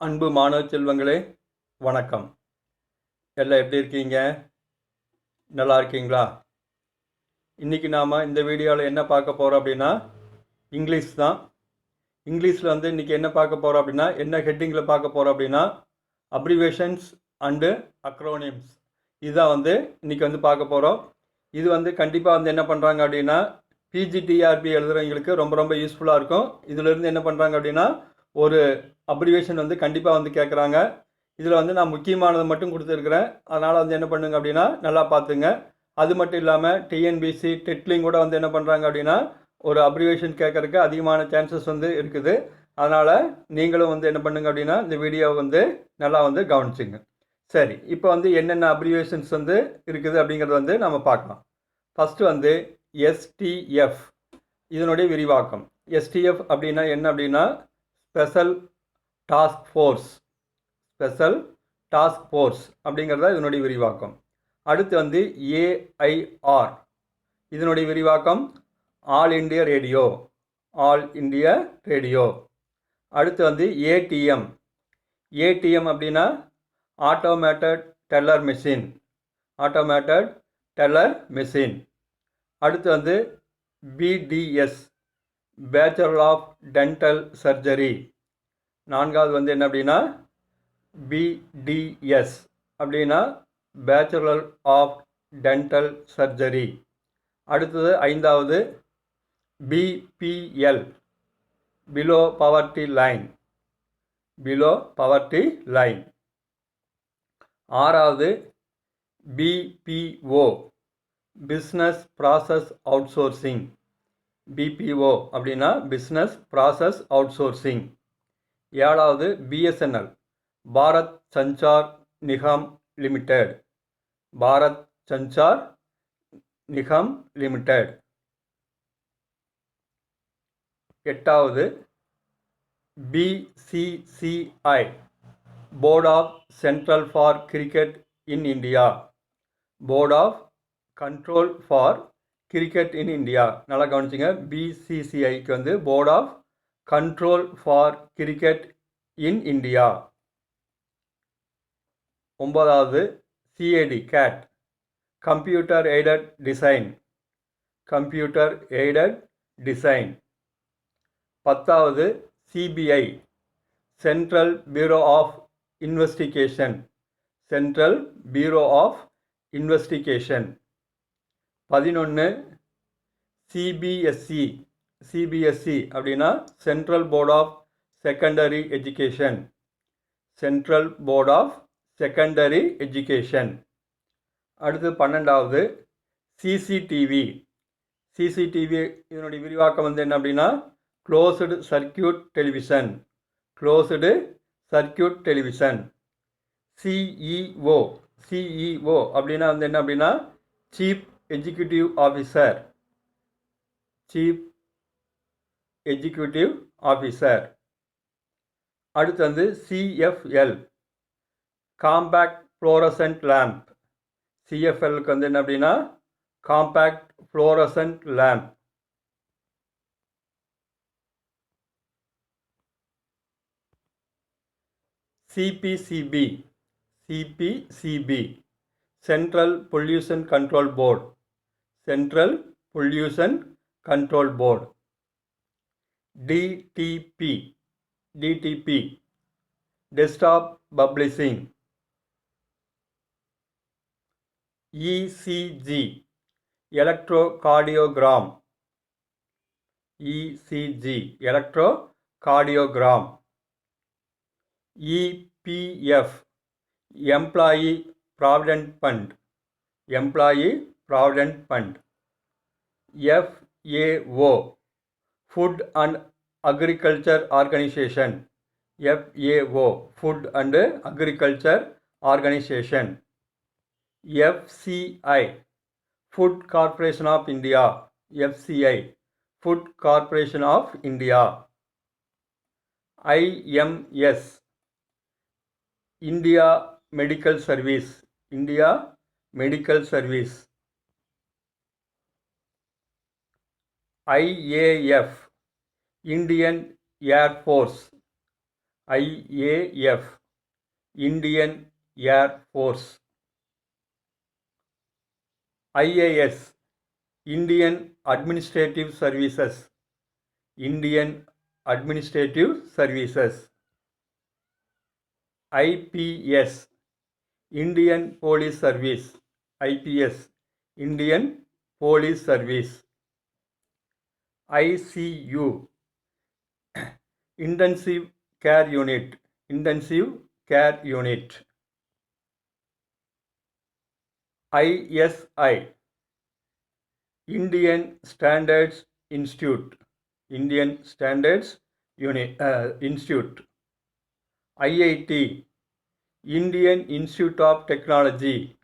அன்பு மாணவ செல்வங்களே, வணக்கம். எல்லாம் எப்படி இருக்கீங்க? நல்லா இருக்கீங்களா? இன்றைக்கி நாம் இந்த வீடியோவில் என்ன பார்க்க போகிறோம் அப்படின்னா இங்கிலீஷ் தான். இங்கிலீஷில் இன்றைக்கி என்ன பார்க்க போகிறோம் அப்படின்னா, என்ன ஹெட்டிங்கில் பார்க்க போகிறோம் அப்படின்னா அப்ரிவேஷன்ஸ் அண்டு அக்ரோனிம்ஸ். இதுதான் இன்றைக்கி பார்க்க போகிறோம். இது கண்டிப்பாக என்ன பண்ணுறாங்க அப்படின்னா பிஜிடிஆர்பி எழுதுகிறவங்களுக்கு ரொம்ப ரொம்ப யூஸ்ஃபுல்லாக இருக்கும். இதிலிருந்து என்ன பண்ணுறாங்க அப்படின்னா ஒரு அப்ரிவேஷன் கண்டிப்பாக கேட்குறாங்க. இதில் நான் முக்கியமானதை மட்டும் கொடுத்துருக்குறேன். அதனால் என்ன பண்ணுங்க அப்படின்னா நல்லா பார்த்துங்க. அது மட்டும் இல்லாமல் டிஎன்பிசி டெட்லிங் கூட என்ன பண்ணுறாங்க அப்படின்னா ஒரு அப்ரிவேஷன் கேட்குறதுக்கு அதிகமான சான்சஸ் இருக்குது. அதனால் நீங்களும் என்ன பண்ணுங்க அப்படின்னா இந்த வீடியோவை நல்லா கவனிச்சுங்க. சரி, இப்போ என்னென்ன அப்ரிவேஷன்ஸ் இருக்குது அப்படிங்கிறத நம்ம பார்க்கலாம். ஃபஸ்ட்டு எஸ்டிஎஃப், இதனுடைய விரிவாக்கம். எஸ்டிஎஃப் அப்படின்னா என்ன அப்படின்னா special task force. Special task force அப்படிங்கிறத இதனுடைய விரிவாக்கம். அடுத்து ஏஐஆர், இதனுடைய விரிவாக்கம் All India Radio. All India Radio. அடுத்து ஏடிஎம். ஏடிஎம் அப்படின்னா automated teller machine. Automated teller machine. அடுத்து BDS, bachelor of dental surgery. நான்காவது என்ன அப்படின்னா பிடிஎஸ் அப்படின்னா பேச்சுலர் ஆஃப் டென்டல் சர்ஜரி. அடுத்தது ஐந்தாவது BPL, below poverty line. Below poverty line. ஆறாவது BPO, business process outsourcing. BPO அப்படின்னா பிஸ்னஸ் ப்ராசஸ் அவுட்சோர்சிங். ஏழாவது BSNL, Bharat Sanchar Nigam limited. Bharat Sanchar Nigam limited. எட்டாவது BCCI, board of central for cricket in India. Board of control for cricket in India. நல்லா கவனிச்சிங்க. பிசிசிஐக்கு board of control for cricket in India. ஒன்பதாவது CAD, cad, computer aided design. Computer aided design. பத்தாவது CBI, central bureau of investigation. Central bureau of investigation. 11 CBSE. CBSE அப்படின்னா central board of secondary education. Central board of secondary education. அடுத்து 12வது CCTV. CCTV இதனுடைய விரிவாக்கம் என்ன அப்படின்னா closed circuit television. Closed circuit television. CEO. CEO அப்படின்னா என்ன அப்படின்னா chief executive officer. Chief executive officer. அடுத்து சிஎஃப்எல், காம்பேக்ட் ஃப்ளோரசன்ட் லேம்ப். சிஎஃப்எல்க்கு என்ன அப்படின்னா compact fluorescent lamp. CPCB. CPCB, central pollution control board. Central pollution control board. DTP. DTP, desktop publishing. ECG, electrocardiogram. ECG, electrocardiogram. EPF, employee provident fund. Employee provident fund. FAO, food and agriculture organisation. FAO, food and agriculture organisation. FCI, food corporation of India. FCI, food corporation of India. IMS, India medical service. India medical service. IAF, Indian air force. IAF, Indian Air Force. IAS, Indian Administrative Services, Indian Administrative Services. IPS, Indian Police Service, IPS, Indian Police Service. ICU, Intensive Care Unit, Intensive Care Unit. ISI, Indian Standards Institute, Indian Standards Institute. IIT, Indian Institute of Technology,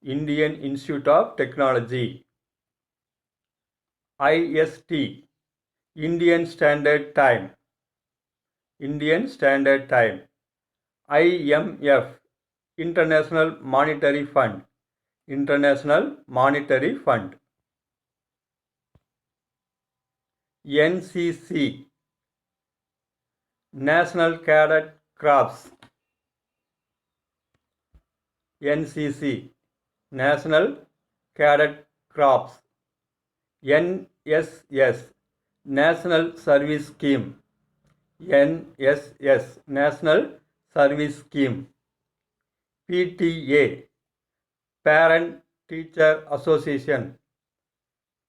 Indian Institute of Technology. IST, Indian Standard Time, Indian Standard Time. IMF, International Monetary Fund, International Monetary Fund. NCC, National Cadet Corps, NCC, National Cadet Corps. NSS, National Service Scheme, NSS, National Service Scheme. PTA, Parent Teacher Association,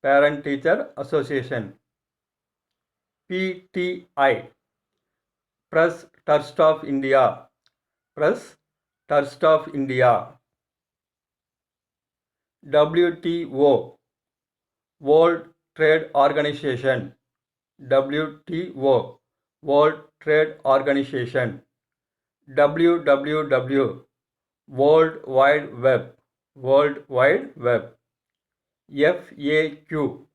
Parent Teacher Association. PTI, Press Trust of India, Press Trust of India. WTO, World Trade Organization, WTO, World Trade Organization. WWW, World Wide Web, World Wide Web. FAQ,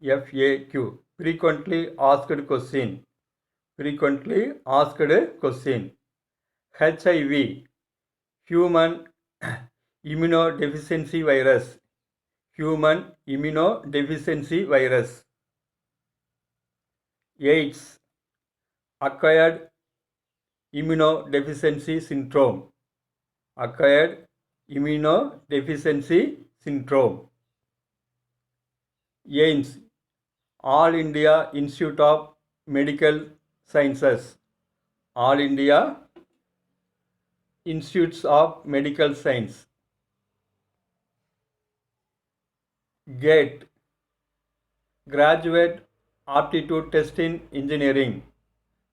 FAQ, Frequently Asked Question, Frequently Asked Question. HIV, Human Immunodeficiency Virus, Human Immunodeficiency Virus. AIDS, Acquired Immunodeficiency Syndrome, Acquired Immunodeficiency Syndrome. AIIMS, All India Institute of Medical Sciences, All India Institutes of Medical Science. GATE, Graduate Aptitude Test in Engineering,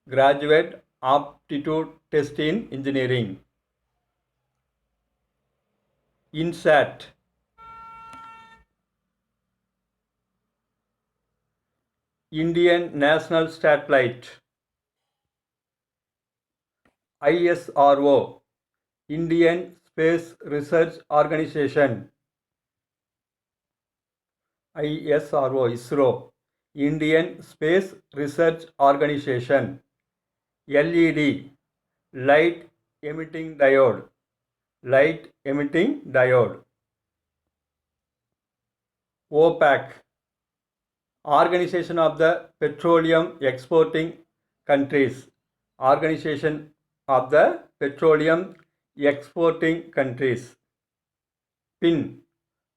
Graduate Aptitude Test in Engineering. INSAT, Indian National Satellite. ISRO, Indian Space Research Organization. ISRO, ISRO, Indian Space Research Organization. LED, Light Emitting Diode, Light Emitting Diode. OPEC, Organization of the Petroleum Exporting Countries, Organization of the Petroleum Exporting Countries. PIN,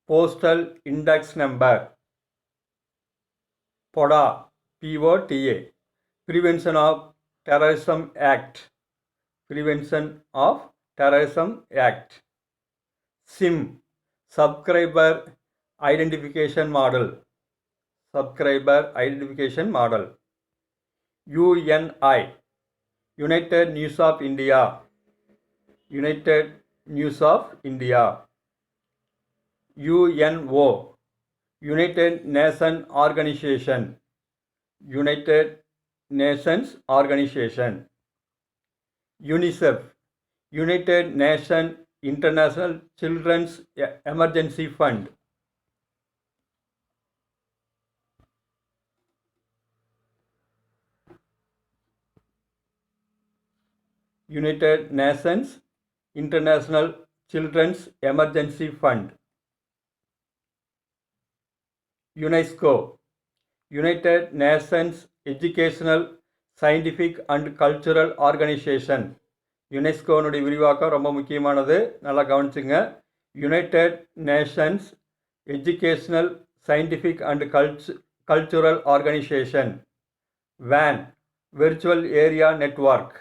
Postal Index Number. POTA, POTA, Prevention of Terrorism Act, Prevention of Terrorism Act. SIM, Subscriber Identification Model, Subscriber Identification Model. UNI, United News of India, United News of India. UNO, United Nations Organization, United Nations Organization. UNICEF, United Nations International Children's Emergency Fund. United Nations International Children's Emergency Fund. UNESCO, United Nations Educational scientific and cultural organisation. யுனெஸ்கோனுடைய விரிவாக்கம் ரொம்ப முக்கியமானது, நல்லா கவனிச்சுங்க. United Nations educational scientific and cultural organisation. வேன், virtual area network.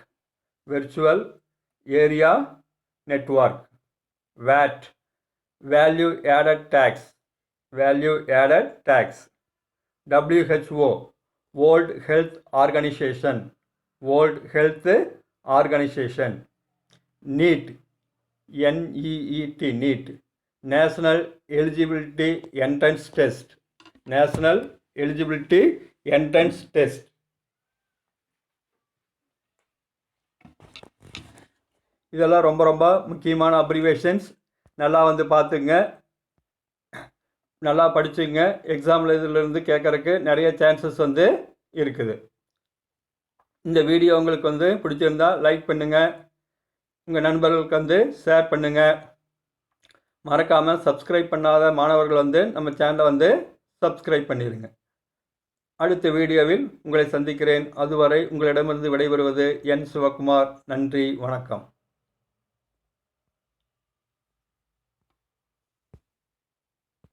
Virtual area network. VAT, value added tax. Value added tax. WHO, World Health Organization. World Health Organization. NEET, NEET, NEET, National Eligibility Entrance Test. National Eligibility Entrance Test. இதெல்லாம் ரொம்ப ரொம்ப முக்கியமான abbreviations. நல்லா பார்த்துங்க, நல்லா படிச்சுங்க. எக்ஸாமில் இதிலிருந்து கேட்குறக்கு நிறைய சான்சஸ் இருக்குது. இந்த வீடியோ உங்களுக்கு பிடிச்சிருந்தா லைக் பண்ணுங்கள், உங்கள் நண்பர்களுக்கு ஷேர் பண்ணுங்கள். மறக்காமல் சப்ஸ்கிரைப் பண்ணாத மாணவர்கள் நம்ம சேனலை சப்ஸ்கிரைப் பண்ணிடுங்க. அடுத்த வீடியோவில் உங்களை சந்திக்கிறேன். அதுவரை உங்களிடமிருந்து விடைபெறுவது என் சிவகுமார். நன்றி, வணக்கம்.